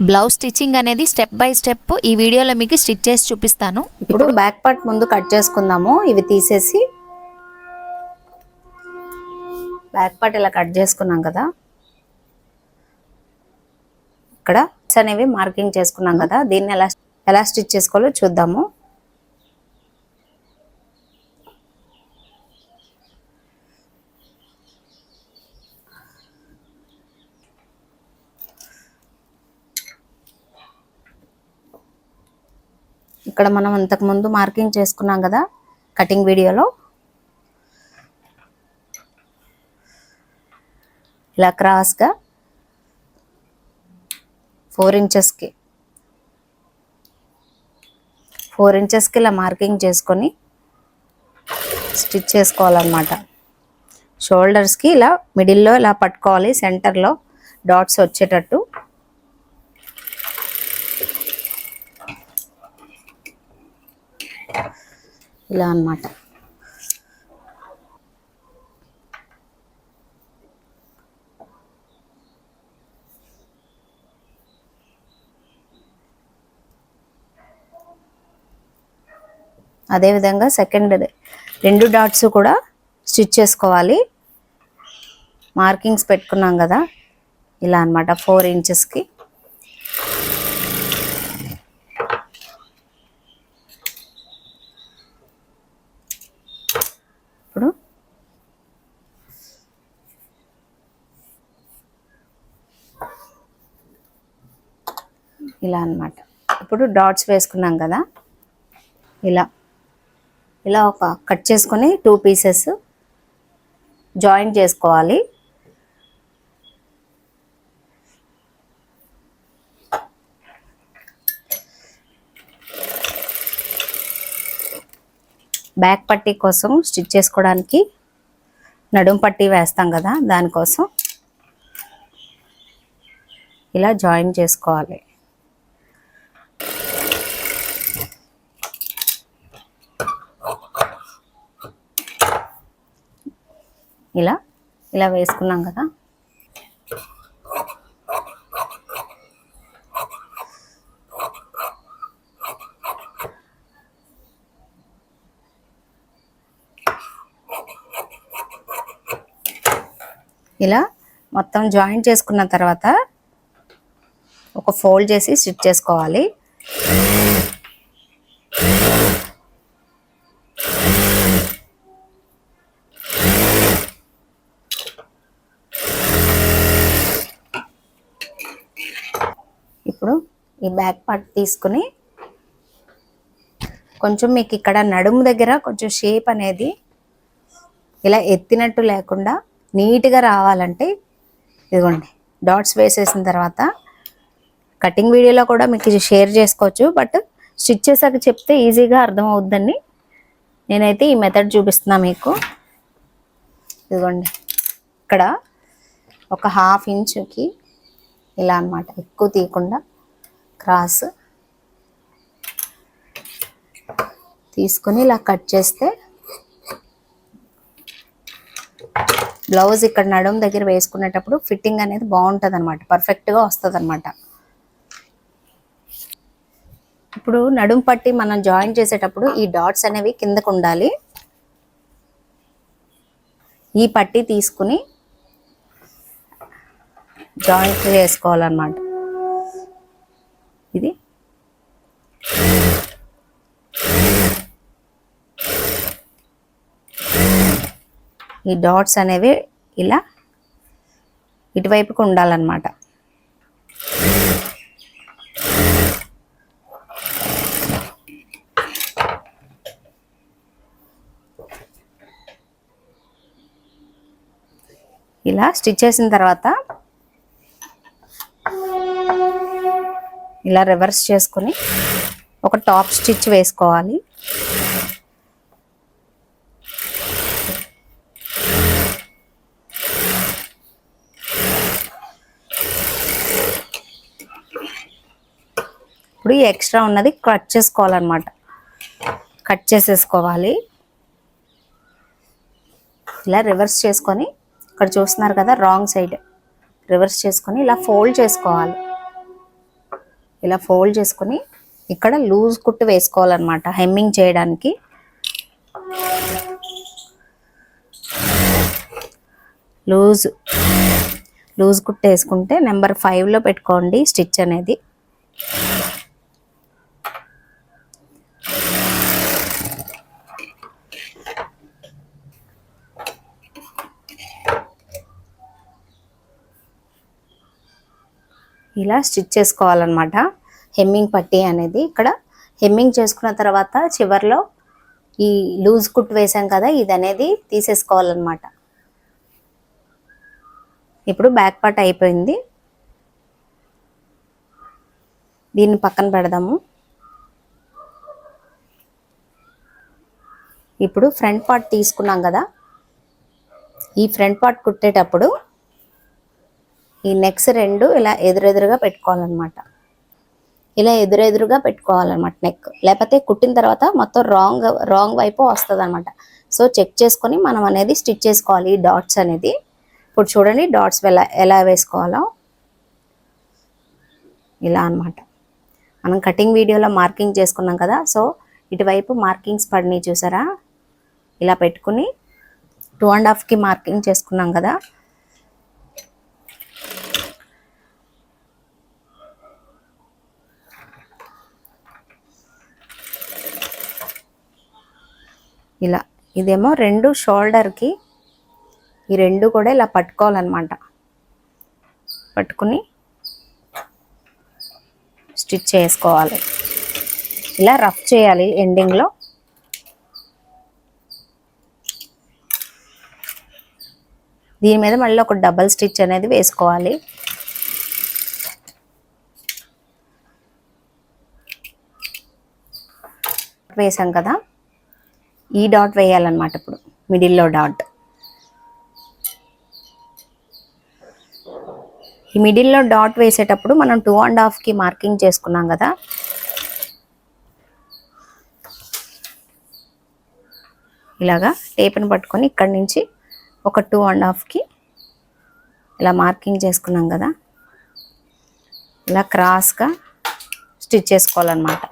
Blouse stitching అనేది step by step ఈ వీడియోలో మీకు స్టిచ్ చేసి చూపిస్తాను. ఇప్పుడు బ్యాక్ పార్ట్ ముందు కట్ చేసుకుందాము. ఇవి తీసేసి బ్యాక్ పార్ట్ ఇలా కట్ చేసుకున్నాం కదా, ఇక్కడ అనేవి మార్కింగ్ చేసుకున్నాం కదా, దీన్ని ఎలా స్టిచ్ చేసుకోవాలో చూద్దాము. ఇక్కడ మనం అంతకు ముందు మార్కింగ్ చేసుకున్నాం కదా కటింగ్ వీడియోలో, ఇలా క్రాస్గా 4 ఇంచెస్కి ఇలా మార్కింగ్ చేసుకొని స్టిచ్ చేసుకోవాలన్నమాట. షోల్డర్స్కి ఇలా మిడిల్లో ఇలా పట్టుకోవాలి, సెంటర్లో డాట్స్ వచ్చేటట్టు. ఇలా అన్నమాట. అదేవిధంగా సెకండ్ 2 డాట్స్ కూడా స్టిచ్ చేసుకోవాలి. మార్కింగ్స్ పెట్టుకున్నాం కదా, ఇలా అన్నమాట 4 ఇంచెస్కి. ఇప్పుడు ఇలా అన్నమాట. ఇప్పుడు డాట్స్ వేసుకున్నాం కదా, ఇలా ఒక కట్ చేసుకొని 2 పీసెస్ జాయింట్ చేసుకోవాలి. బ్యాక్ పట్టీ కోసం స్టిచ్ చేసుకోవడానికి నడుం పట్టీ వేస్తాం కదా, దానికోసం ఇలా జాయిన్ చేసుకోవాలి. ఇలా వేసుకున్నాం కదా, ఇలా మొత్తం జాయిన్ చేసుకున్న తర్వాత ఒక ఫోల్డ్ చేసి స్టిచ్ చేసుకోవాలి. ఇప్పుడు ఈ బ్యాక్ పార్ట్ తీసుకుని కొంచెం మీకు ఇక్కడ నడుము దగ్గర కొంచెం షేప్ అనేది ఇలా ఎత్తినట్టు లేకుండా నీట్గా రావాలంటే ఇదిగోండి, డాట్స్ వేసేసిన తర్వాత కటింగ్ వీడియోలో కూడా మీకు షేర్ చేసుకోవచ్చు, బట్ స్టిచ్ చేసాక చెప్తే ఈజీగా అర్థమవుద్దని నేనైతే ఈ మెథడ్ చూపిస్తున్నా మీకు. ఇదిగోండి, ఇక్కడ ఒక 1/2 ఇంచుకి ఇలా అన్నమాట, ఎక్కువ తీయకుండా క్రాస్ తీసుకొని ఇలా కట్ చేస్తే బ్లౌజ్ ఇక్కడ నడుము దగ్గర వేసుకునేటప్పుడు ఫిట్టింగ్ అనేది బాగుంటుంది అనమాట, పర్ఫెక్ట్గా వస్తుంది అనమాట. ఇప్పుడు నడుము పట్టి మనం జాయిన్ చేసేటప్పుడు ఈ డాట్స్ అనేవి కిందకు ఉండాలి. ఈ పట్టి తీసుకుని జాయింట్ చేసుకోవాలన్నమాట. ఇది ఈ డాట్స్ అనేవి ఇలా ఇటువైపుకు ఉండాలన్నమాట. ఇలా స్టిచ్ చేసిన తర్వాత ఇలా రివర్స్ చేసుకొని ఒక టాప్ స్టిచ్ వేసుకోవాలి. ఇప్పుడు ఈ ఎక్స్ట్రా ఉన్నది కట్ చేసుకోవాలన్నమాట, కట్ చేసేసుకోవాలి. ఇలా రివర్స్ చేసుకొని ఇక్కడ చూస్తున్నారు కదా, రాంగ్ సైడ్ రివర్స్ చేసుకొని ఇలా ఫోల్డ్ చేసుకోవాలి. ఇలా ఫోల్డ్ చేసుకుని ఇక్కడ లూజ్ కుట్టు వేసుకోవాలన్నమాట హెమ్మింగ్ చేయడానికి. లూజ్ కుట్టు వేసుకుంటే నెంబర్ 5లో పెట్టుకోండి స్టిచ్ అనేది. ఇలా స్టిచ్ చేసుకోవాలన్నమాట హెమ్మింగ్ పట్టీ అనేది. ఇక్కడ హెమ్మింగ్ చేసుకున్న తర్వాత చివర్లో ఈ లూజ్ కుట్టు వేసాం కదా, ఇది అనేది తీసేసుకోవాలన్నమాట. ఇప్పుడు బ్యాక్ పార్ట్ అయిపోయింది, దీన్ని పక్కన పెడదాము. ఇప్పుడు ఫ్రంట్ పార్ట్ తీసుకున్నాం కదా, ఈ ఫ్రంట్ పార్ట్ కుట్టేటప్పుడు ఈ నెక్స్ 2 ఇలా ఎదురెదురుగా పెట్టుకోవాలన్నమాట. ఇలా ఎదురెదురుగా పెట్టుకోవాలన్నమాట నెక్, లేకపోతే కుట్టిన తర్వాత మొత్తం రాంగ్ వైపు వస్తుంది అనమాట. సో చెక్ చేసుకొని మనం అనేది స్టిచ్ చేసుకోవాలి ఈ డాట్స్ అనేది. ఇప్పుడు చూడండి డాట్స్ ఎలా వేసుకోవాలో ఇలా అన్నమాట. మనం కటింగ్ వీడియోలో మార్కింగ్ చేసుకున్నాం కదా, సో ఇటువైపు మార్కింగ్స్ పడినాయి చూసారా, ఇలా పెట్టుకుని 2.5కి మార్కింగ్ చేసుకున్నాం కదా, ఇలా ఇదేమో 2 షోల్డర్కి, ఈ 2 కూడా ఇలా పట్టుకోవాలన్నమాట. పట్టుకుని స్టిచ్ చేసుకోవాలి, ఇలా రఫ్ చేయాలి ఎండింగ్లో. దీని మీద మళ్ళీ ఒక డబల్ స్టిచ్ అనేది వేసుకోవాలి. వేసాం కదా, ఈ డాట్ వేయాలన్నమాట. ఇప్పుడు మిడిల్లో డాట్, ఈ మిడిల్లో డాట్ వేసేటప్పుడు మనం 2.5కి మార్కింగ్ చేసుకున్నాం కదా, ఇలాగా టేప్ని పట్టుకొని ఇక్కడి నుంచి ఒక 2.5కి ఇలా మార్కింగ్ చేసుకున్నాం కదా, ఇలా క్రాస్గా స్టిచ్ చేసుకోవాలన్నమాట.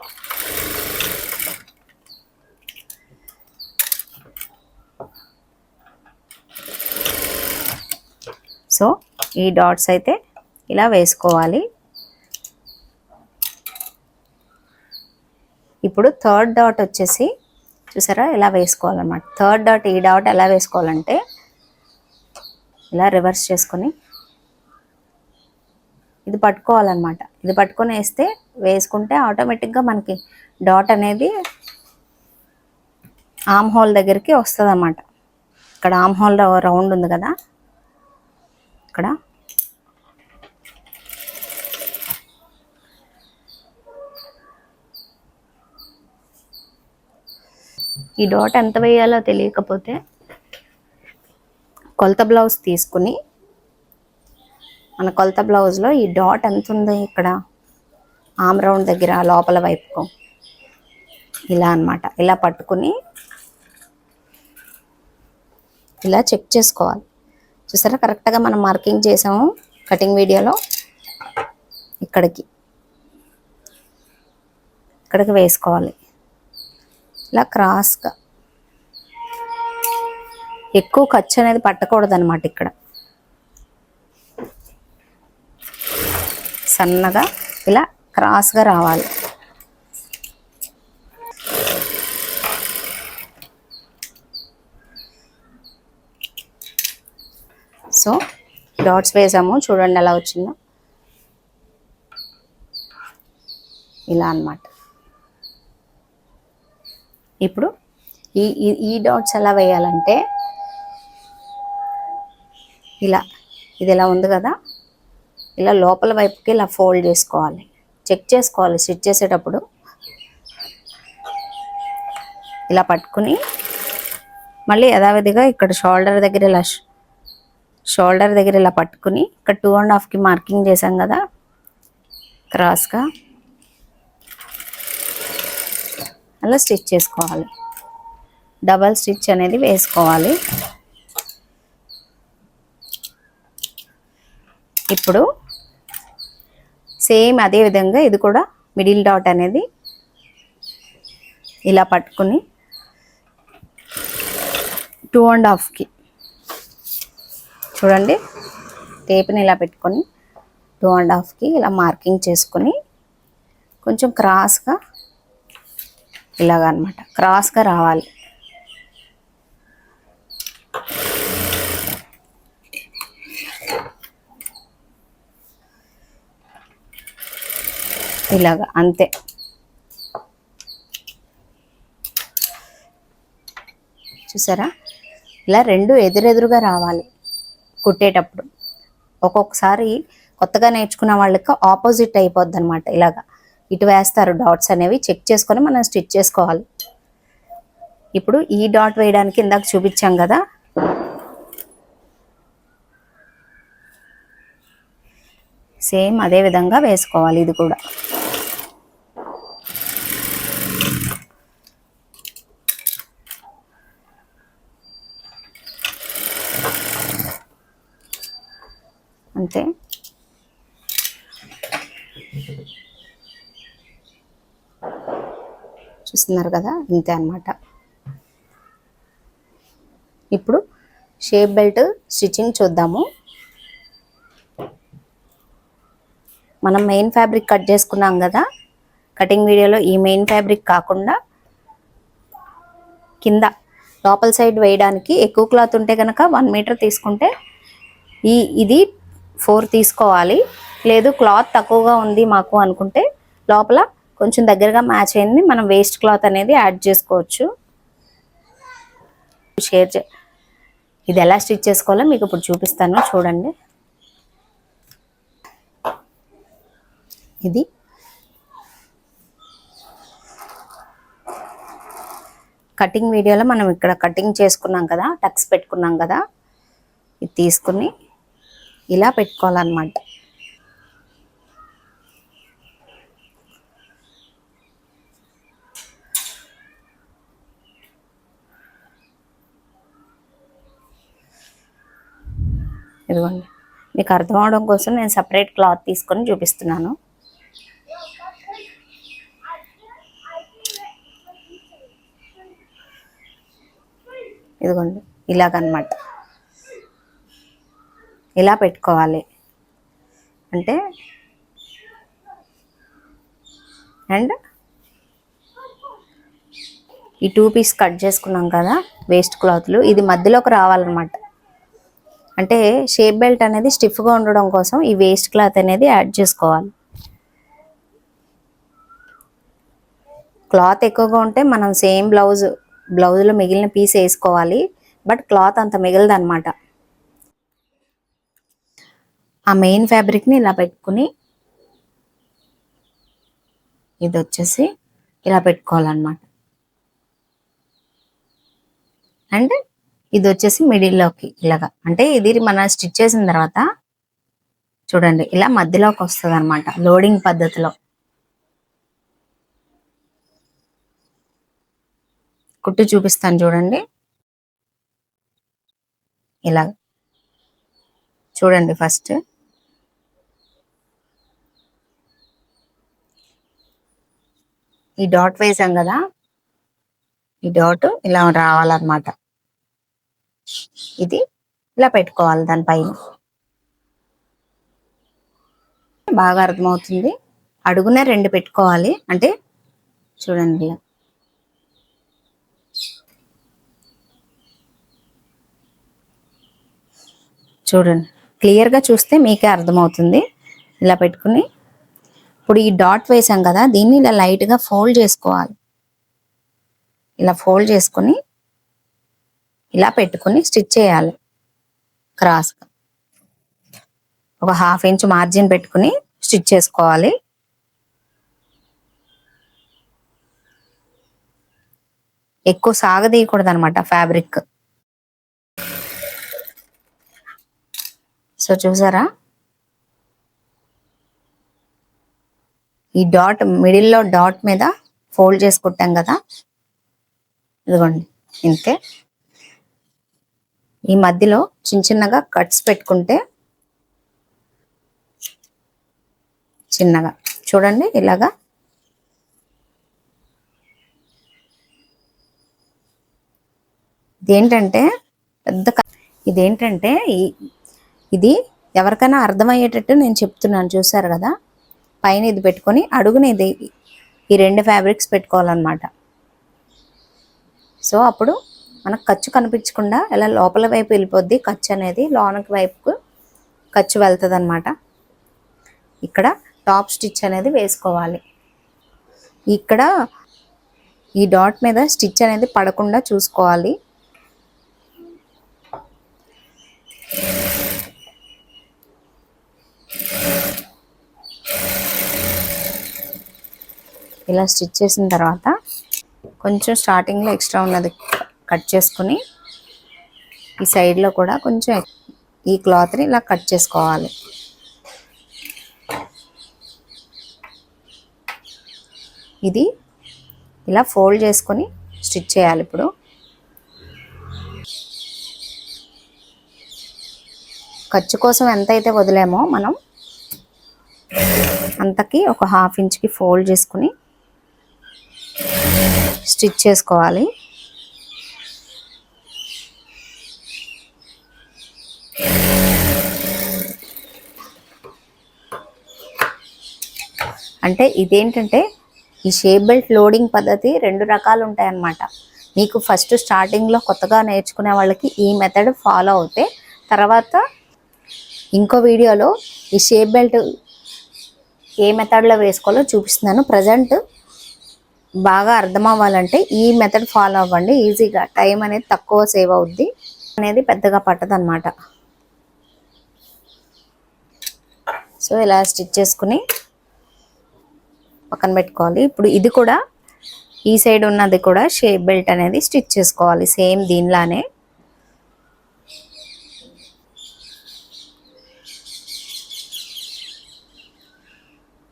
సో ఈ డాట్స్ అయితే ఇలా వేసుకోవాలి. ఇప్పుడు థర్డ్ డాట్ వచ్చేసి చూసారా ఎలా వేసుకోవాలన్నమాట. థర్డ్ డాట్, ఈ డాట్ ఎలా వేసుకోవాలంటే ఇలా రివర్స్ చేసుకొని ఇది పట్టుకోవాలన్నమాట. ఇది పట్టుకొని వేసుకుంటే ఆటోమేటిక్గా మనకి డాట్ అనేది ఆమ్ హోల్ దగ్గరికి వస్తుంది అన్నమాట. ఇక్కడ ఆమ్ హోల్ రౌండ్ ఉంది కదా, ఇక్కడ ఈ డాట్ ఎంత వేయాలో తెలియకపోతే కొలత బ్లౌజ్ తీసుకుని మన కొలత బ్లౌజ్లో ఈ డాట్ ఎంత ఉంది ఇక్కడ ఆమ్ రౌండ్ దగ్గర లోపల వైపుకు ఇలా అన్నమాట, ఇలా పట్టుకుని ఇలా చెక్ చేసుకోవాలి. చూసారా కరెక్ట్గా మనం మార్కింగ్ చేసాము కటింగ్ వీడియోలో. ఇక్కడికి వేసుకోవాలి ఇలా క్రాస్గా. ఎక్కువ ఖర్చు అనేది పట్టకూడదు అనమాట. ఇక్కడ సన్నగా ఇలా క్రాస్గా రావాలి. సో డాట్స్ వేసాము, చూడండి ఎలా వచ్చిందో ఇలా అన్నమాట. ఇప్పుడు ఈ డాట్స్ ఎలా వేయాలంటే ఇలా, ఇది ఎలా ఉంది కదా, ఇలా లోపల వైపుకి ఇలా ఫోల్డ్ చేసుకోవాలి. చెక్ చేసుకోవాలి స్టిచ్ చేసేటప్పుడు. ఇలా పట్టుకుని మళ్ళీ యథావిధిగా ఇక్కడ షోల్డర్ దగ్గర ఇలా పట్టుకుని ఇక్కడ 2.5కి మార్కింగ్ చేసాం కదా క్రాస్గా, అలా స్టిచ్ చేసుకోవాలి. డబల్ స్టిచ్ అనేది వేసుకోవాలి. ఇప్పుడు సేమ్ అదే విధంగా ఇది కూడా మిడిల్ డాట్ అనేది ఇలా పట్టుకుని 2.5కి చూడండి, టేప్ని ఇలా పెట్టుకొని 2.5కి ఇలా మార్కింగ్ చేసుకొని కొంచెం క్రాస్గా ఇలాగ అనమాట, క్రాస్గా రావాలి. ఇలాగా అంతే. చూసారా, ఇలా రెండు ఎదురెదురుగా రావాలి కుట్టేటప్పుడు. ఒక్కొక్కసారి కొత్తగా నేర్చుకున్న వాళ్ళకి ఆపోజిట్ అయిపోద్ది అనమాట. ఇలాగా ఇటు వేస్తారు డాట్స్ అనేవి, చెక్ చేసుకొని మనం స్టిచ్ చేసుకోవాలి. ఇప్పుడు ఈ డాట్ వేయడానికి ఇందాక చూపించాం కదా, సేమ్ అదే విధంగా వేసుకోవాలి ఇది కూడా. అంతే. చూస్తున్నారు కదా, ఇంతే అన్నమాట. ఇప్పుడు షేప్ బెల్ట్ స్టిచ్చింగ్ చూద్దాము. మనం మెయిన్ ఫ్యాబ్రిక్ కట్ చేసుకున్నాం కదా, కటింగ్ వీడియోలో ఈ మెయిన్ ఫ్యాబ్రిక్ కాకుండా కింద లోపల సైడ్ వేయడానికి ఎక్కువ క్లాత్ ఉంటే కనుక 1 మీటర్ తీసుకుంటే ఇది 4 తీసుకోవాలి. లేదు క్లాత్ తక్కువగా ఉంది మాకు అనుకుంటే లోపల కొంచెం దగ్గరగా మ్యాచ్ అయింది మనం వేస్ట్ క్లాత్ అనేది యాడ్ చేసుకోవచ్చు. ఇది ఎలా స్టిచ్ చేసుకోవాలో మీకు ఇప్పుడు చూపిస్తాను, చూడండి. ఇది కటింగ్ వీడియోలో మనం ఇక్కడ కటింగ్ చేసుకున్నాం కదా, టక్స్ పెట్టుకున్నాం కదా, ఇది తీసుకుని ఇలా పెట్టుకోవాలన్నమాట. ఇదిగోండి, మీకు అర్థం అవడం కోసం నేను సపరేట్ క్లాత్ తీసుకొని చూపిస్తున్నాను. ఇదిగోండి, ఇలాగనమాట, ఇలా పెట్టుకోవాలి. అంటే అండ్ ఈ 2 పీస్ కట్ చేసుకున్నాం కదా వేస్ట్ క్లాత్లు, ఇది మధ్యలోకి రావాలన్నమాట. అంటే షేప్ బెల్ట్ అనేది స్టిఫ్గా ఉండడం కోసం ఈ వేస్ట్ క్లాత్ అనేది యాడ్ చేసుకోవాలి. క్లాత్ ఎక్కువగా ఉంటే మనం సేమ్ బ్లౌజ్లో మిగిలిన పీస్ వేసుకోవాలి, బట్ క్లాత్ అంత మిగలదు అనమాట. ఆ మెయిన్ ఫ్యాబ్రిక్ని ఇలా పెట్టుకుని ఇది వచ్చేసి ఇలా పెట్టుకోవాలన్నమాట. అండ్ ఇది వచ్చేసి మిడిల్లోకి ఇలాగా, అంటే ఇది మనం స్టిచ్ చేసిన తర్వాత చూడండి ఇలా మధ్యలోకి వస్తుంది అనమాట లోడింగ్ పద్ధతిలో. కుట్టి చూపిస్తాను చూడండి. ఇలా చూడండి, ఫస్ట్ ఈ డాట్ వేసాం కదా, ఈ డాట్ ఇలా రావాలన్నమాట. ఇది ఇలా పెట్టుకోవాలి దానిపైన. బాగా అర్థమవుతుంది. అడుగునే 2 పెట్టుకోవాలి. అంటే చూడండి ఇలా చూడండి, క్లియర్గా చూస్తే మీకే అర్థమవుతుంది. ఇలా పెట్టుకుని ఇప్పుడు ఈ డాట్ వేసాం కదా, దీన్ని ఇలా లైట్గా ఫోల్డ్ చేసుకోవాలి. ఇలా ఫోల్డ్ చేసుకుని ఇలా పెట్టుకుని స్టిచ్ చేయాలి క్రాస్గా. ఒక 1/2 ఇంచ్ మార్జిన్ పెట్టుకుని స్టిచ్ చేసుకోవాలి. ఎక్కువ సాగదీయకూడదు అనమాట ఫ్యాబ్రిక్. సో చూసారా, ఈ డాట్ మిడిల్లో డాట్ మీద ఫోల్డ్ చేసుకుంటాం కదా, ఇదిగోండి ఇంతే. ఈ మధ్యలో చిన్నగా కట్స్ పెట్టుకుంటే చిన్నగా చూడండి ఇలాగా. ఇదేంటంటే ఇదేంటంటే ఇది ఎవరికైనా అర్థమయ్యేటట్టు నేను చెప్తున్నాను, చూసారు కదా. పైన ఇది పెట్టుకొని అడుగున ఇది ఈ 2 ఫ్యాబ్రిక్స్ పెట్టుకోవాలన్నమాట. సో అప్పుడు మనకు ఖర్చు కనిపించకుండా ఇలా లోపల వైపు వెళ్ళిపోద్ది ఖర్చు అనేది, లోనకి వైపుకు ఖర్చు వెళ్తుంది అనమాట. ఇక్కడ టాప్ స్టిచ్ అనేది వేసుకోవాలి. ఇక్కడ ఈ డాట్ మీద స్టిచ్ అనేది పడకుండా చూసుకోవాలి. ఇలా స్టిచ్ చేసిన తర్వాత కొంచెం స్టార్టింగ్లో ఎక్స్ట్రా ఉన్నది కట్ చేసుకుని ఈ సైడ్లో కూడా కొంచెం ఈ క్లాత్ని ఇలా కట్ చేసుకోవాలి. ఇది ఇలా ఫోల్డ్ చేసుకొని స్టిచ్ చేయాలి. ఇప్పుడు ఖర్చు కోసం ఎంతైతే వదిలేమో మనం అంతకి ఒక 1/2 ఇంచ్కి ఫోల్డ్ చేసుకుని స్టిచ్ చేసుకోవాలి. అంటే ఇదేంటంటే ఈ షేప్ బెల్ట్ లోడింగ్ పద్ధతి 2 రకాలు ఉంటాయన్నమాట. మీకు ఫస్ట్ స్టార్టింగ్లో కొత్తగా నేర్చుకునే వాళ్ళకి ఈ మెథడ్ ఫాలో అవుతే, తర్వాత ఇంకో వీడియోలో ఈ షేప్ బెల్ట్ ఏ మెథడ్లో వేసుకోవాలో చూపిస్తున్నాను. ప్రజెంట్ బాగా అర్థం అవ్వాలంటే ఈ మెథడ్ ఫాలో అవ్వండి. ఈజీగా టైం అనేది తక్కువ సేవ్ అవుద్ది, అనేది పెద్దగా పట్టదు అనమాట. సో ఇలా స్టిచ్ చేసుకుని పక్కన పెట్టుకోవాలి. ఇప్పుడు ఇది కూడా ఈ సైడ్ ఉన్నది కూడా షేప్ బెల్ట్ అనేది స్టిచ్ చేసుకోవాలి సేమ్ దీనిలానే.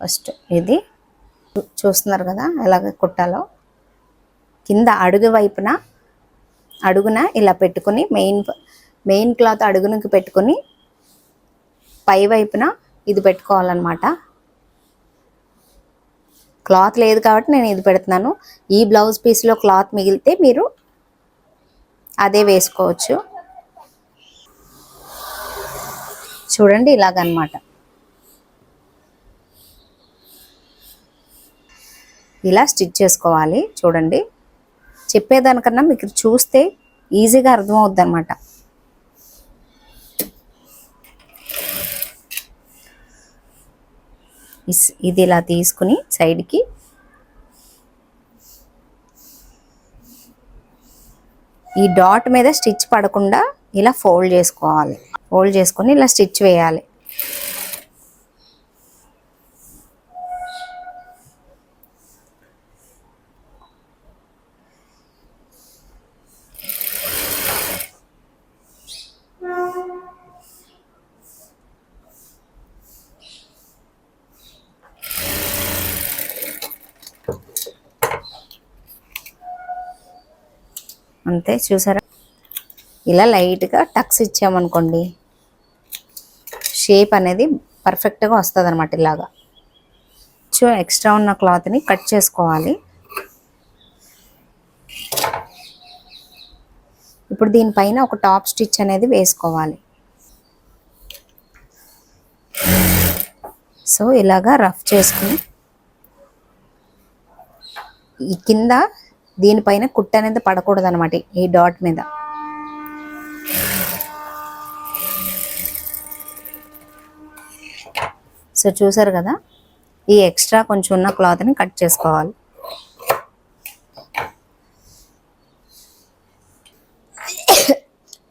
ఫస్ట్ ఇది చూస్తున్నారు కదా ఎలాగ కుట్టాలో. కింద అడుగు వైపున అడుగున ఇలా పెట్టుకుని మెయిన్ క్లాత్ అడుగునకి పెట్టుకుని పై వైపున ఇది పెట్టుకోవాలన్నమాట. క్లాత్ లేదు కాబట్టి నేను ఇది పెడుతున్నాను. ఈ బ్లౌజ్ పీస్లో క్లాత్ మిగిలితే మీరు అదే వేసుకోవచ్చు. చూడండి ఇలాగనమాట. ఇలా స్టిచ్ చేసుకోవాలి. చూడండి, చెప్పేదానికన్నా మీకు చూస్తే ఈజీగా అర్థమవుద్ది అనమాట. ఇది ఇలా తీసుకుని సైడ్కి ఈ డాట్ మీద స్టిచ్ పడకుండా ఇలా ఫోల్డ్ చేసుకోవాలి. ఫోల్డ్ చేసుకొని ఇలా స్టిచ్ వేయాలి. అంతే, చూసారా. ఇలా లైట్గా టక్స్ ఇచ్చామనుకోండి షేప్ అనేది పర్ఫెక్ట్గా వస్తుంది అనమాట. ఇలాగా ఎక్స్ట్రా ఉన్న క్లాత్ని కట్ చేసుకోవాలి. ఇప్పుడు దీనిపైన ఒక టాప్ స్టిచ్ అనేది వేసుకోవాలి. సో ఇలాగా రఫ్ చేసుకుని ఈ కింద దీనిపైన కుట్ట అనేది పడకూడదు అనమాట ఈ డాట్ మీద. సో చూసారు కదా, ఈ ఎక్స్ట్రా కొంచెం ఉన్న క్లాత్ని కట్ చేసుకోవాలి.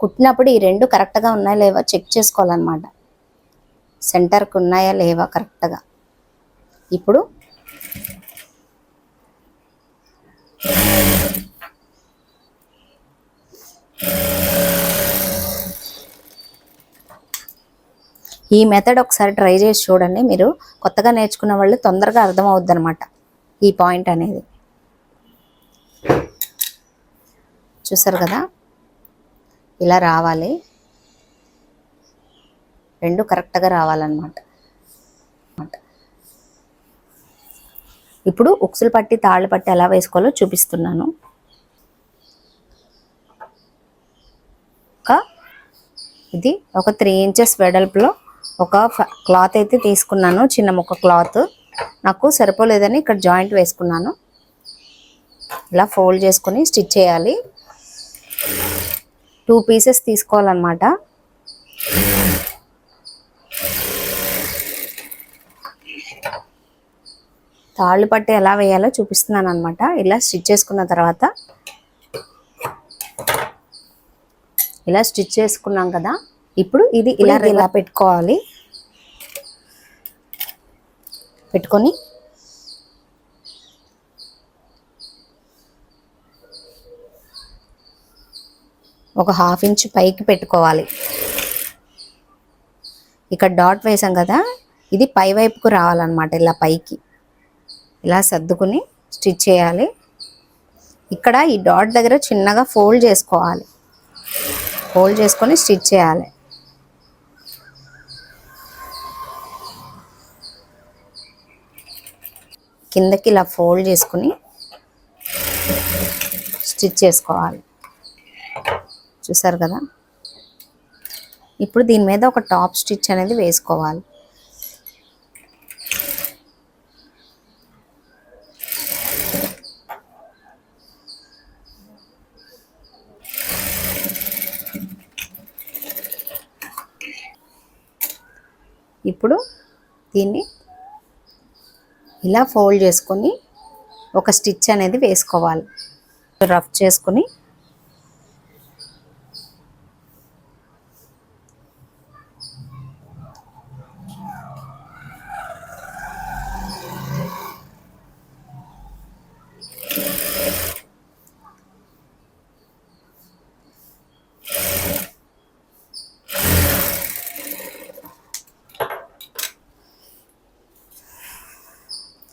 కుట్టినప్పుడు ఈ 2 కరెక్ట్గా ఉన్నాయా లేవా చెక్ చేసుకోవాలన్నమాట. సెంటర్కి ఉన్నాయా లేవా కరెక్ట్గా. ఇప్పుడు ఈ మెథడ్ ఒకసారి ట్రై చేసి చూడండి. మీరు కొత్తగా నేర్చుకున్న వాళ్ళు తొందరగా అర్థం అవుద్ది అనమాట ఈ పాయింట్ అనేది. చూసారు కదా, ఇలా రావాలి. 2 కరెక్ట్గా రావాలన్నమాట. ఇప్పుడు ఉక్సులు పట్టి తాళ్ళు పట్టి ఎలా వేసుకోవాలో చూపిస్తున్నాను. ఇది ఒక 3 ఇంచెస్ వెడల్పులో ఒక క్లాత్ అయితే తీసుకున్నాను, చిన్న ముక్క క్లాత్. నాకు సరిపోలేదని ఇక్కడ జాయింట్ వేసుకున్నాను. ఇలా ఫోల్డ్ చేసుకొని స్టిచ్ చేయాలి. 2 పీసెస్ తీసుకోవాలన్నమాట. తాళ్ళు పట్టి ఎలా వేయాలో చూపిస్తున్నాను అనమాట. ఇలా స్టిచ్ చేసుకున్న తర్వాత ఇలా స్టిచ్ చేసుకున్నాం కదా, ఇప్పుడు ఇది ఇలా పెట్టుకోవాలి. పెట్టుకొని ఒక 1/2 ఇంచ్ పైకి పెట్టుకోవాలి. ఇక్కడ డాట్ వేసాం కదా, ఇది పై వైపుకు రావాలన్నమాట. ఇలా పైకి ఇలా సర్దుకుని స్టిచ్ చేయాలి. ఇక్కడ ఈ డాట్ దగ్గర చిన్నగా ఫోల్డ్ చేసుకోవాలి. ఫోల్డ్ చేసుకొని స్టిచ్ చేయాలి. కిందకి ఇలా ఫోల్డ్ చేసుకుని స్టిచ్ చేసుకోవాలి. చూసారు కదా. ఇప్పుడు దీని మీద ఒక టాప్ స్టిచ్ అనేది వేసుకోవాలి. ఇప్పుడు దీన్ని ఇలా ఫోల్డ్ చేసుకొని ఒక స్టిచ్ అనేది వేసుకోవాలి. రఫ్ చేసుకొని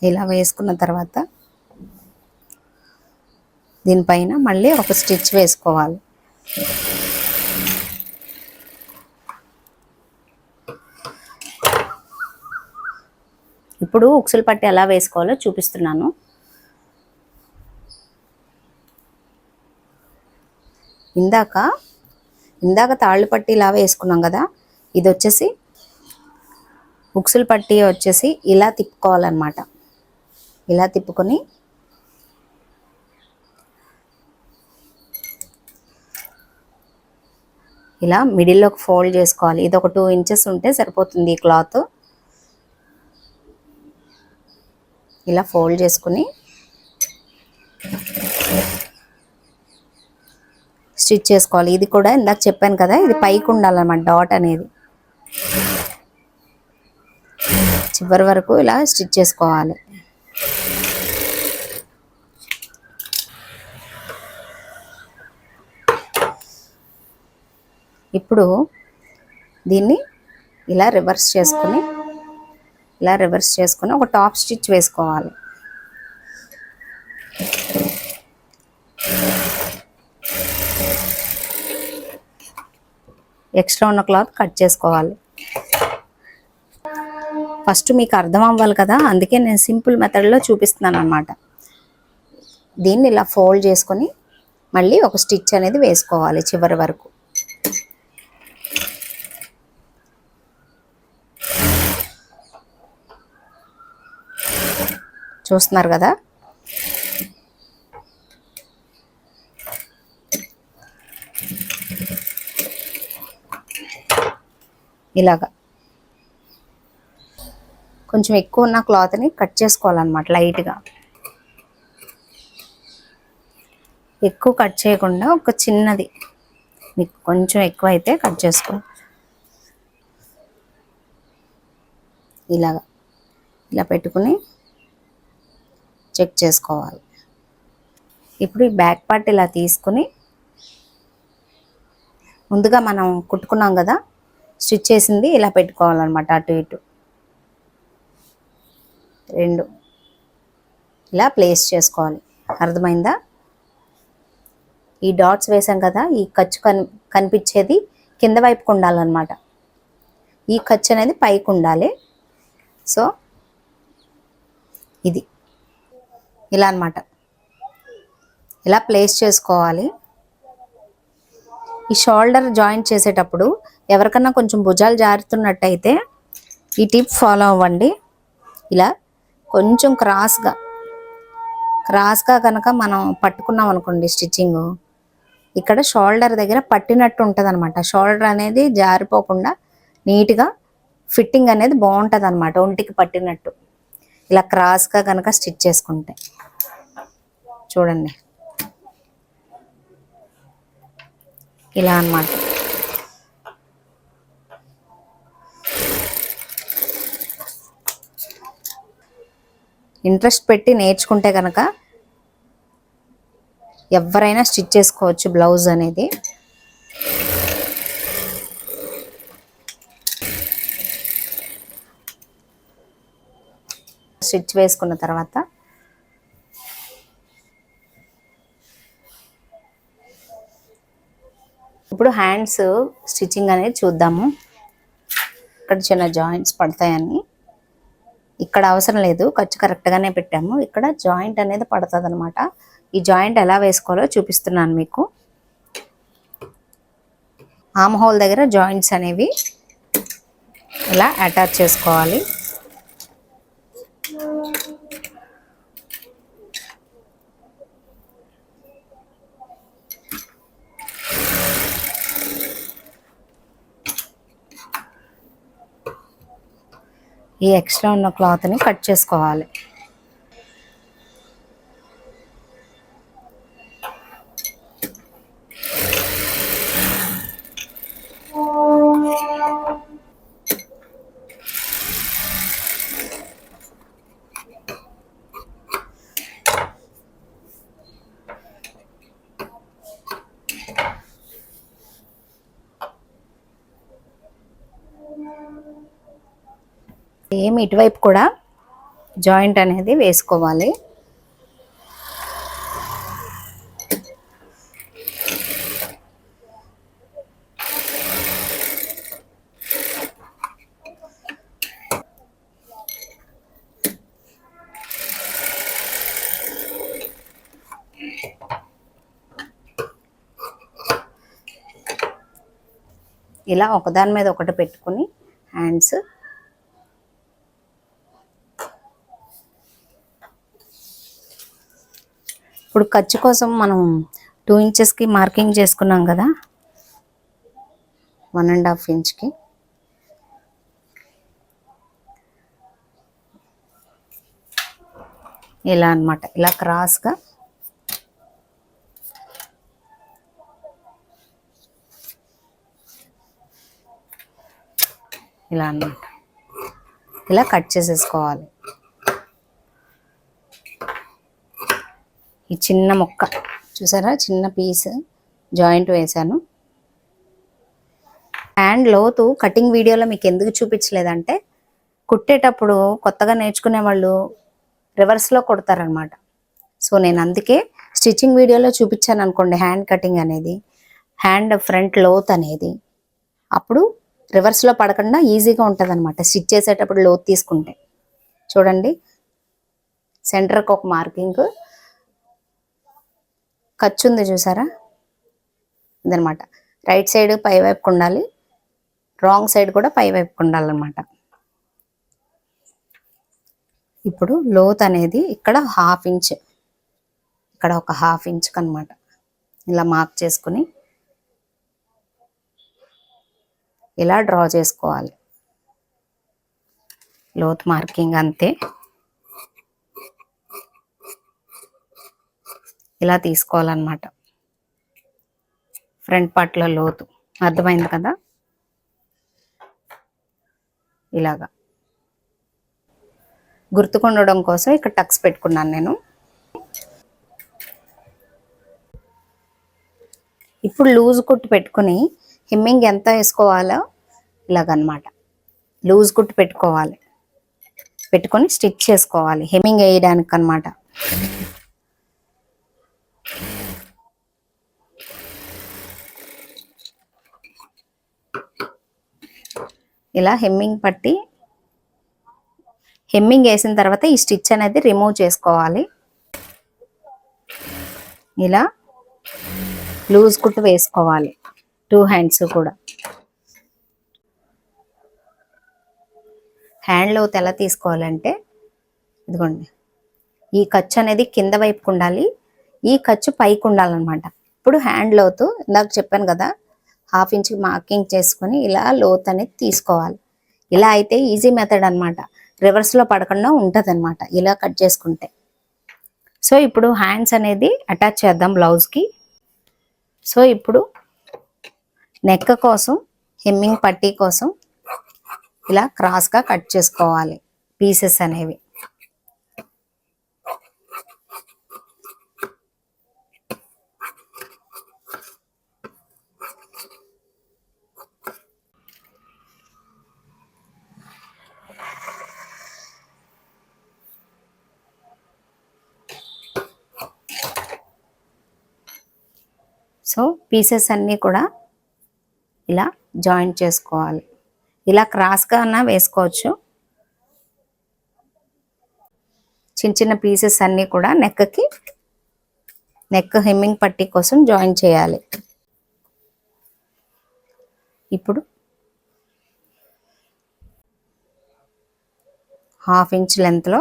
ఇలా వేసుకున్న తర్వాత దీనిపైన మళ్ళీ ఒక స్టిచ్ వేసుకోవాలి. ఇప్పుడు ఉక్సులు పట్టి ఎలా వేసుకోవాలో చూపిస్తున్నాను. ఇందాక తాళ్ళు పట్టి ఇలా వేసుకున్నాం కదా, ఇది వచ్చేసి ఉక్సులు పట్టి వచ్చేసి ఇలా తిప్పుకోవాలన్నమాట. ఇలా తిప్పుకొని ఇలా మిడిల్లోకి ఫోల్డ్ చేసుకోవాలి. ఇది ఒక 2 ఇంచెస్ ఉంటే సరిపోతుంది ఈ క్లాత్. ఇలా ఫోల్డ్ చేసుకుని స్టిచ్ చేసుకోవాలి. ఇది కూడా ఇందాక చెప్పాను కదా, ఇది పైకి ఉండాలన్నమాట డాట్ అనేది. చివరి వరకు ఇలా స్టిచ్ చేసుకోవాలి. ఇప్పుడు దీన్ని ఇలా రివర్స్ చేసుకొని ఒక టాప్ స్టిచ్ వేసుకోవాలి. ఎక్స్ట్రా ఉన్న క్లాత్ కట్ చేసుకోవాలి. ఫస్ట్ మీకు అర్థం అవ్వాలి కదా, అందుకే నేను సింపుల్ మెథడ్లో చూపిస్తున్నాను అన్నమాట. దీన్ని ఇలా ఫోల్డ్ చేసుకొని మళ్ళీ ఒక స్టిచ్ అనేది వేసుకోవాలి చివరి వరకు. చూస్తున్నారు కదా. ఇలాగా కొంచెం ఎక్కువ ఉన్న క్లాత్ని కట్ చేసుకోవాలన్నమాట లైట్గా. ఎక్కువ కట్ చేయకుండా ఒక చిన్నది, మీకు కొంచెం ఎక్కువ అయితే కట్ చేసుకో. ఇలా పెట్టుకుని చెక్ చేసుకోవాలి. ఇప్పుడు ఈ బ్యాక్ పార్ట్ ఇలా తీసుకుని ముందుగా మనం కుట్టుకున్నాం కదా, స్టిచ్ చేసింది ఇలా పెట్టుకోవాలన్నమాట. అటు ఇటు 2 ఇలా ప్లేస్ చేసుకోవాలి. అర్థమైందా? ఈ డాట్స్ వేసాం కదా, ఈ ఖర్చు కనిపించేది కింద వైపుకు ఉండాలన్నమాట. ఈ ఖర్చు అనేది పైకి ఉండాలి. సో ఇది ఇలా అన్నమాట. ఇలా ప్లేస్ చేసుకోవాలి. ఈ షోల్డర్ జాయింట్ చేసేటప్పుడు ఎవరికన్నా కొంచెం భుజాలు జారుతున్నట్టయితే ఈ టిప్ ఫాలో అవ్వండి. ఇలా కొంచెం క్రాస్గా కనుక మనం పట్టుకున్నాం అనుకోండి స్టిచ్చింగ్, ఇక్కడ షోల్డర్ దగ్గర పట్టినట్టు ఉంటుంది అనమాట. షోల్డర్ అనేది జారిపోకుండా నీట్గా ఫిట్టింగ్ అనేది బాగుంటుంది అనమాట, ఒంటికి పట్టినట్టు. ఇలా క్రాస్గా కనుక స్టిచ్ చేసుకుంటే చూడండి ఇలా అన్నమాట. ఇంట్రెస్ట్ పెట్టి నేర్చుకుంటే కనుక ఎవరైనా స్టిచ్ చేసుకోవచ్చు బ్లౌజ్ అనేది. స్టిచ్ వేసుకున్న తర్వాత ఇప్పుడు హ్యాండ్స్ స్టిచ్చింగ్ అనేది చూద్దాము. ఇక్కడ చిన్న జాయింట్స్ పడతాయని ఇక్కడ అవసరం లేదు, ఖర్చు కరెక్ట్గానే పెట్టాము. ఇక్కడ జాయింట్ అనేది పడుతుంది అనమాట. ఈ జాయింట్ ఎలా వేసుకోవాలో చూపిస్తున్నాను మీకు. ఆర్మ్ హోల్ దగ్గర జాయింట్స్ అనేవి ఇలా అటాచ్ చేసుకోవాలి. ఈ ఎక్స్ట్రా ఉన్న క్లాత్ని కట్ చేసుకోవాలి. సేమ్ ఇటువైపు కూడా జాయింట్ అనేది వేసుకోవాలి. ఇలా ఒకదాని మీద ఒకటి పెట్టుకుని హ్యాండ్స్ ఇప్పుడు ఖర్చు కోసం మనం 2 ఇంచెస్కి మార్కింగ్ చేసుకున్నాం కదా, 1.5 ఇంచ్కి ఇలా అన్నమాట. ఇలా క్రాస్గా ఇలా అన్నమాట. ఇలా కట్ చేసేసుకోవాలి. ఈ చిన్న ముక్క చూసారా, చిన్న పీస్ జాయింట్ వేసాను. హ్యాండ్ లోతు కటింగ్ వీడియోలో మీకు ఎందుకు చూపించలేదంటే, కుట్టేటప్పుడు కొత్తగా నేర్చుకునే వాళ్ళు రివర్స్లో కొడతారనమాట. సో నేను అందుకే స్టిచ్చింగ్ వీడియోలో చూపించాను అనుకోండి హ్యాండ్ కటింగ్ అనేది, హ్యాండ్ ఫ్రంట్ లోత్ అనేది, అప్పుడు రివర్స్లో పడకుండా ఈజీగా ఉంటుంది అనమాట స్టిచ్ చేసేటప్పుడు లోత్ తీసుకుంటే. చూడండి, సెంటర్కి ఒక మార్కింగ్, ఖర్చు ఉంది చూసారా, ఇదనమాట. రైట్ సైడ్ పై వైపుకు ఉండాలి, రాంగ్ సైడ్ కూడా పై వైపుకు ఉండాలన్నమాట. ఇప్పుడు లోత్ అనేది ఇక్కడ 1/2 ఇంచ్, ఇక్కడ ఒక 1/2 ఇంచ్కి అనమాట ఇలా మార్క్ చేసుకుని ఇలా డ్రా చేసుకోవాలి. లోత్ మార్కింగ్ అంతే, ఇలా తీసుకోవాలన్నమాట. ఫ్రంట్ పార్ట్లో లోతు అర్థమైంది కదా, ఇలాగా గుర్తుకుండడం కోసం ఇక్కడ టక్స్ పెట్టుకున్నాను నేను. ఇప్పుడు లూజ్ కుట్టు పెట్టుకుని హెమ్మింగ్ ఎంత వేసుకోవాలో ఇలాగనమాట లూజ్ కుట్టు పెట్టుకోవాలి. పెట్టుకొని స్టిచ్ చేసుకోవాలి హెమ్మింగ్ వేయడానికి అనమాట. ఇలా హెమ్మింగ్ పట్టి హెమ్మింగ్ వేసిన తర్వాత ఈ స్టిచ్ అనేది రిమూవ్ చేసుకోవాలి. ఇలా లూజ్ కుట్టు వేసుకోవాలి 2 హ్యాండ్స్ కూడా. హ్యాండ్ లోతు ఎలా తీసుకోవాలంటే ఇదిగోండి, ఈ ఖర్చు అనేది కింద వైపుకు ఉండాలి, ఈ ఖర్చు పైకి ఉండాలన్నమాట. ఇప్పుడు హ్యాండ్ లోతు ఇందాక చెప్పాను కదా, 1/2 ఇంచ్ మార్కింగ్ చేసుకొని ఇలా లోతు అనేది తీసుకోవాలి. ఇలా అయితే ఈజీ మెథడ్ అనమాట, రివర్స్లో పడకుండా ఉంటుంది అనమాట ఇలా కట్ చేసుకుంటే. సో ఇప్పుడు హ్యాండ్స్ అనేది అటాచ్ చేద్దాం బ్లౌజ్కి. సో ఇప్పుడు నెక్ కోసం, హెమ్మింగ్ పట్టీ కోసం ఇలా క్రాస్గా కట్ చేసుకోవాలి పీసెస్ అనేవి. సో పీసెస్ అన్నీ కూడా ఇలా జాయింట్ చేసుకోవాలి. ఇలా క్రాస్గా అన్నా వేసుకోవచ్చు. చిన్న చిన్న పీసెస్ అన్నీ కూడా నెక్ హెమ్మింగ్ పట్టీ కోసం జాయిన్ చేయాలి. ఇప్పుడు 1/2 ఇంచ్ లెంత్లో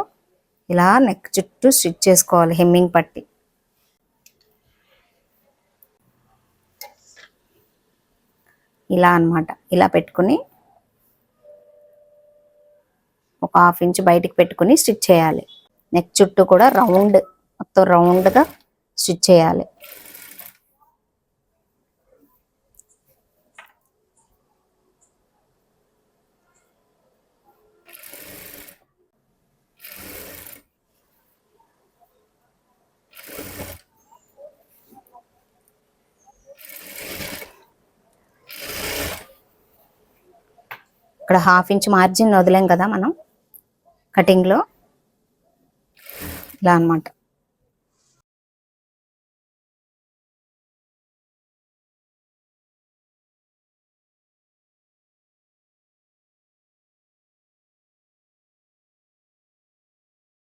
ఇలా నెక్ చుట్టూ స్టిచ్ చేసుకోవాలి హెమ్మింగ్ పట్టీ. ఇలా అన్నమాట, ఇలా పెట్టుకుని ఒక 1/2 ఇంచ్ బయటికి పెట్టుకుని స్టిచ్ చేయాలి. నెక్ చుట్టూ కూడా మొత్తం రౌండ్గా స్టిచ్ చేయాలి. ఇక్కడ 1/2 ఇంచ్ మార్జిన్ వదిలేం కదా మనం కటింగ్లో, ఇలా అన్నమాట.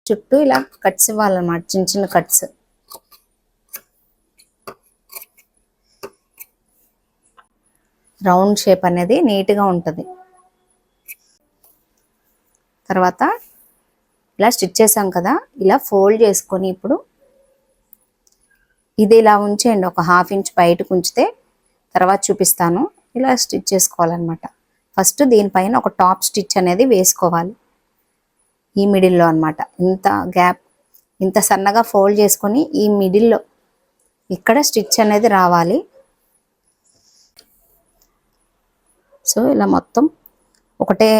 చుట్టూ ఇలా కట్స్ ఇవ్వాలన్నమాట, చిన్న చిన్న కట్స్. రౌండ్ షేప్ అనేది నీట్గా ఉంటుంది. తర్వాత ఇలా స్టిచ్ చేసాం కదా, ఇలా ఫోల్డ్ చేసుకొని ఇప్పుడు ఇది ఇలా ఉంచేయండి, ఒక 1/2 ఇంచ్ బయటకు ఉంచితే తర్వాత చూపిస్తాను. ఇలా స్టిచ్ చేసుకోవాలన్నమాట. ఫస్ట్ దీనిపైన ఒక టాప్ స్టిచ్ అనేది వేసుకోవాలి ఈ మిడిల్లో అన్నమాట. ఇంత సన్నగా ఫోల్డ్ చేసుకొని ఈ మిడిల్లో ఇక్కడ స్టిచ్ అనేది రావాలి. సో ఇలా మొత్తం ఒకటే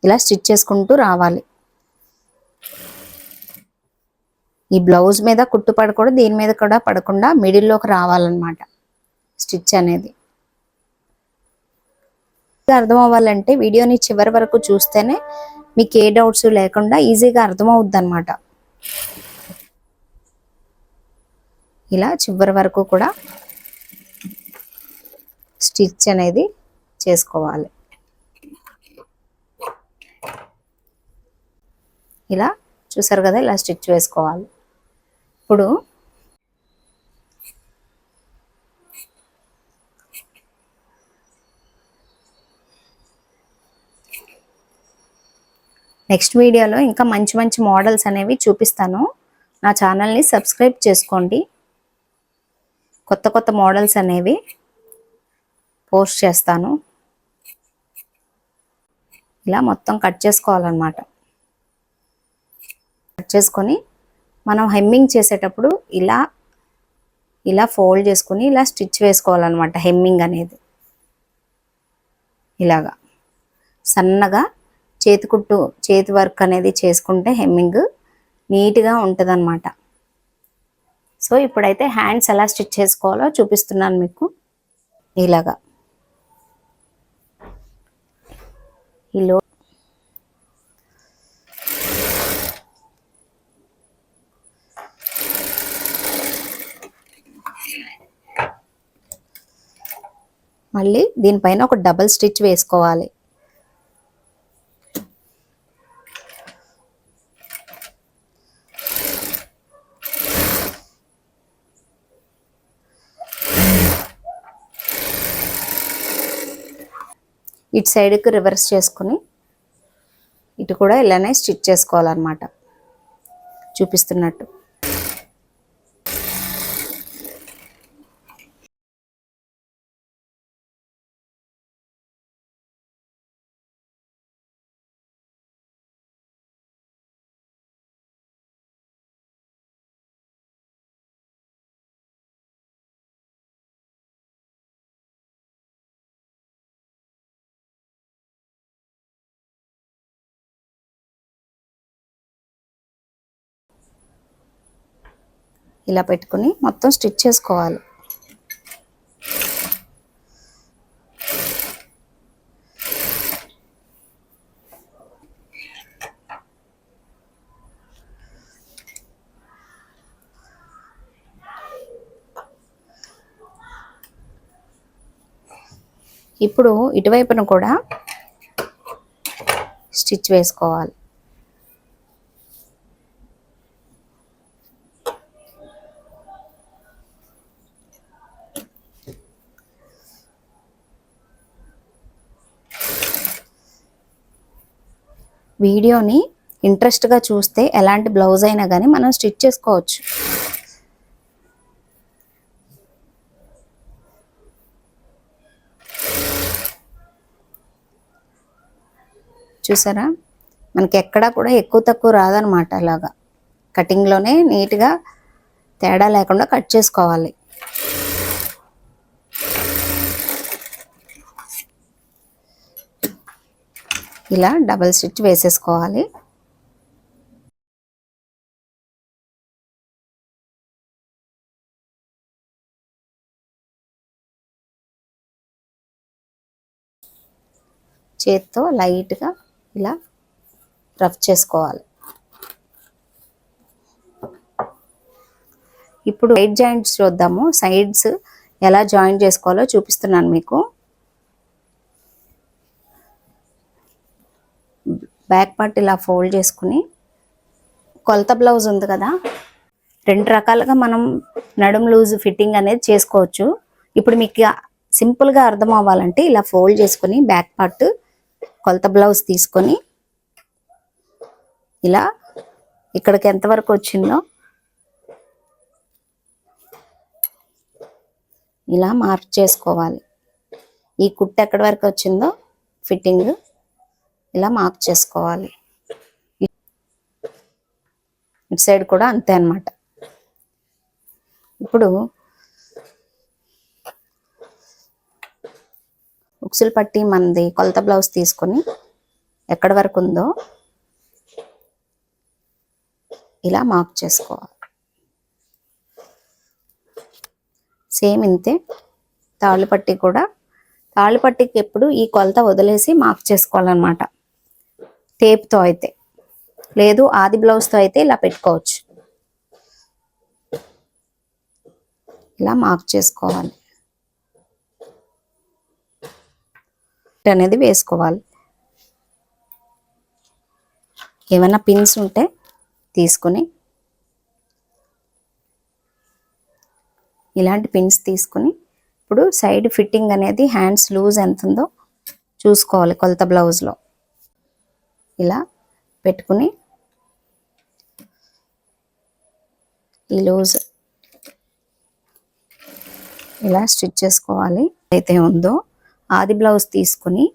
ఇలా స్టిచ్ చేసుకుంటూ రావాలి. ఈ బ్లౌజ్ మీద కుట్టు పడకూడదు, దీని మీద కూడా పడకుండా మిడిల్లోకి రావాలన్నమాట స్టిచ్ అనేది. అర్థం అవ్వాలంటే వీడియోని చివరి వరకు చూస్తేనే మీకు ఏ డౌట్స్ లేకుండా ఈజీగా అర్థమవుద్ది అన్నమాట. ఇలా చివరి వరకు కూడా స్టిచ్ అనేది చేసుకోవాలి. ఇలా చూసారు కదా, ఇలా స్టిచ్ వేసుకోవాలి. ఇప్పుడు నెక్స్ట్ వీడియోలో ఇంకా మంచి మంచి మోడల్స్ అనేవి చూపిస్తాను. నా ఛానల్ని సబ్స్క్రైబ్ చేసుకోండి. కొత్త కొత్త మోడల్స్ అనేవి పోస్ట్ చేస్తాను. ఇలా మొత్తం కట్ చేసుకోవాలన్నమాట. కట్ చేసుకొని మనం హెమ్మింగ్ చేసేటప్పుడు ఇలా ఫోల్డ్ చేసుకొని ఇలా స్టిచ్ వేసుకోవాలన్నమాట. హెమ్మింగ్ అనేది ఇలాగా సన్నగా చేతి వర్క్ అనేది చేసుకుంటే హెమ్మింగ్ నీట్గా ఉంటుంది అన్నమాట. సో ఇప్పుడైతే హ్యాండ్స్ ఎలా స్టిచ్ చేసుకోవాలో చూపిస్తున్నాను మీకు. ఇలాగా ఇలా మళ్ళీ దీనిపైన ఒక డబుల్ స్టిచ్ వేసుకోవాలి. ఇటు సైడ్కి రివర్స్ చేసుకుని ఇటు కూడా ఇలానే స్టిచ్ చేసుకోవాలన్నమాట చూపిస్తున్నట్టు. ఇలా పెట్టుకుని మొత్తం స్టిచ్ చేసుకోవాలి. ఇప్పుడు ఇటువైపున కూడా స్టిచ్ వేసుకోవాలి. వీడియోని ఇంట్రెస్ట్గా చూస్తే ఎలాంటి బ్లౌజ్ అయినా కానీ మనం స్టిచ్ చేసుకోవచ్చు. చూసారా, మనకి ఎక్కడా కూడా ఎక్కువ తక్కువ రాదనమాట. అలాగా కటింగ్లోనే నీట్గా తేడా లేకుండా కట్ చేసుకోవాలి. ఇలా డబల్ స్టిచ్ వేసేసుకోవాలి. చేత్తో లైట్గా ఇలా రఫ్ చేసుకోవాలి. ఇప్పుడు సైడ్ జాయింట్స్ చూద్దాము. సైడ్స్ ఎలా జాయిన్ చేసుకోవాలో చూపిస్తున్నాను మీకు. బ్యాక్ పార్ట్ ఇలా ఫోల్డ్ చేసుకుని, కొలత బ్లౌజ్ ఉంది కదా, 2 రకాలుగా మనం నడుము లూజ్ ఫిట్టింగ్ అనేది చేసుకోవచ్చు. ఇప్పుడు మీకు సింపుల్గా అర్థం అవ్వాలంటే ఇలా ఫోల్డ్ చేసుకుని బ్యాక్ పార్ట్ కొలత బ్లౌజ్ తీసుకొని ఇలా ఇక్కడికి ఎంతవరకు వచ్చిందో ఇలా మార్క్ చేసుకోవాలి. ఈ కుట్టు ఎక్కడి వరకు వచ్చిందో ఫిట్టింగ్ ఇలా మార్క్ చేసుకోవాలి. ఇటు సైడ్ కూడా అంతే అన్నమాట. ఇప్పుడు ఉక్సులు పట్టి మనది కొలత బ్లౌజ్ తీసుకొని ఎక్కడి వరకు ఉందో ఇలా మార్క్ చేసుకోవాలి. సేమ్ ఇంతే తాళ్ళు పట్టి కూడా. తాళ్ళు పట్టికి ఎప్పుడు ఈ కొలత వదిలేసి మార్క్ చేసుకోవాలన్నమాట. టేప్తో అయితే, లేదు ఆది బ్లౌజ్తో అయితే ఇలా పెట్టుకోవచ్చు. ఇలా మార్క్ చేసుకోవాలి. అనేది వేసుకోవాలి. ఏమైనా పిన్స్ ఉంటే తీసుకుని ఇలాంటి పిన్స్ తీసుకుని ఇప్పుడు సైడ్ ఫిట్టింగ్ అనేది హ్యాండ్స్ లూజ్ ఎంత ఉందో చూసుకోవాలి. కొలత బ్లౌజ్లో ఇలా పెట్టుకుని ఈ లూజ్ ఇలా స్టిచ్ చేసుకోవాలి. అయితే ఉందో ఆది బ్లౌజ్ తీసుకుని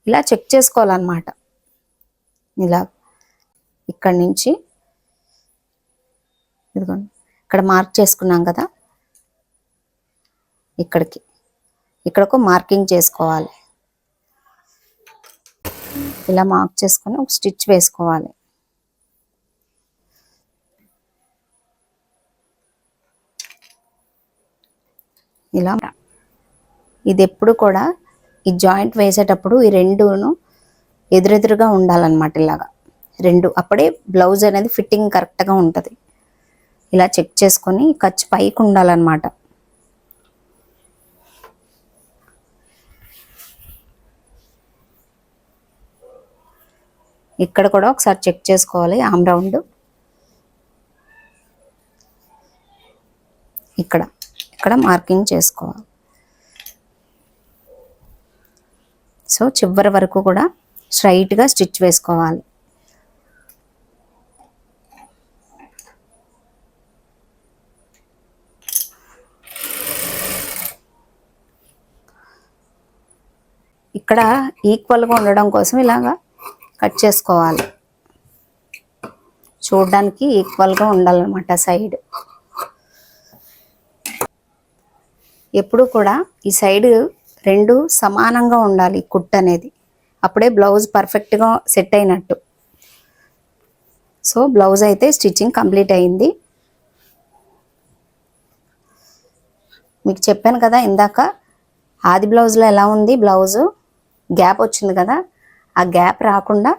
ఇలా చెక్ చేసుకోవాలన్నమాట. ఇలా ఇక్కడి నుంచి ఇదిగోండి, ఇక్కడ మార్క్ చేసుకున్నాం కదా, ఇక్కడకు మార్కింగ్ చేసుకోవాలి. ఇలా మార్క్ చేసుకొని ఒక స్టిచ్ వేసుకోవాలి. ఇలా ఇది ఎప్పుడు కూడా ఈ జాయింట్ వేసేటప్పుడు ఈ రెండును ఎదురెదురుగా ఉండాలన్నమాట. ఇలాగా రెండు, అప్పుడే బ్లౌజ్ అనేది ఫిట్టింగ్ కరెక్ట్గా ఉంటుంది. ఇలా చెక్ చేసుకొని ఖర్చు పైకి ఉండాలన్నమాట. ఇక్కడ కూడా ఒకసారి చెక్ చేసుకోవాలి. ఆమ్ రౌండ్ ఇక్కడ మార్కింగ్ చేసుకోవాలి. సో చివరి వరకు కూడా స్ట్రైట్గా స్టిచ్ వేసుకోవాలి. ఇక్కడ ఈక్వల్గా ఉండడం కోసం ఇలాగా కట్ చేసుకోవాలి. చూడడానికి ఈక్వల్గా ఉండాలన్నమాట సైడ్. ఎప్పుడు కూడా ఈ సైడ్ రెండు సమానంగా ఉండాలి కుట్టు అనేది. అప్పుడే బ్లౌజ్ పర్ఫెక్ట్గా సెట్ అయినట్టు. సో బ్లౌజ్ అయితే స్టిచ్చింగ్ కంప్లీట్ అయింది. మీకు చెప్పాను కదా ఇందాక ఆది బ్లౌజ్లో ఎలా ఉంది, బ్లౌజు గ్యాప్ వచ్చింది కదా, ఆ గ్యాప్ రాకుండా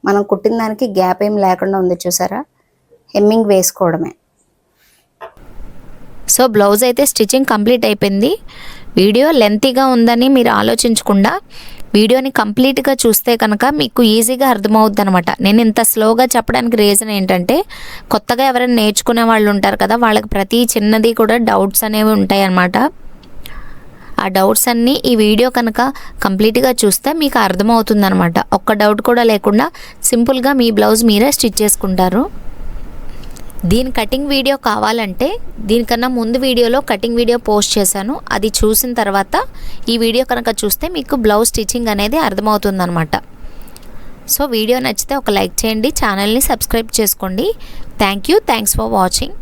మనం కుట్టిన దానికి గ్యాప్ ఏం లేకుండా ఉంది చూసారా, హెమ్మింగ్ వేసుకోవడమే. సో బ్లౌజ్ అయితే స్టిచ్చింగ్ కంప్లీట్ అయిపోయింది. వీడియో లెంతీగా ఉందని మీరు ఆలోచించకుండా వీడియోని కంప్లీట్గా చూస్తే కనుక మీకు ఈజీగా అర్థమవుద్ది అనమాట. నేను ఇంత స్లోగా చెప్పడానికి రీజన్ ఏంటంటే కొత్తగా ఎవరైనా నేర్చుకునే వాళ్ళు ఉంటారు కదా, వాళ్ళకి ప్రతి చిన్నది కూడా డౌట్స్ అనేవి ఉంటాయి అన్నమాట. ఆ డౌట్స్ అన్నీ ఈ వీడియో కనుక కంప్లీట్గా చూస్తే మీకు అర్థమవుతుంది అనమాట. ఒక్క డౌట్ కూడా లేకుండా సింపుల్గా మీ బ్లౌజ్ మీరే స్టిచ్ చేసుకుంటారు. దీని కటింగ్ వీడియో కావాలంటే దీనికన్నా ముందు వీడియోలో కటింగ్ వీడియో పోస్ట్ చేశాను. అది చూసిన తర్వాత ఈ వీడియో కనుక చూస్తే మీకు బ్లౌజ్ స్టిచ్చింగ్ అనేది అర్థమవుతుంది అనమాట. సో వీడియో నచ్చితే ఒక లైక్ చేయండి, ఛానల్ని సబ్స్క్రైబ్ చేసుకోండి. Thanks for watching.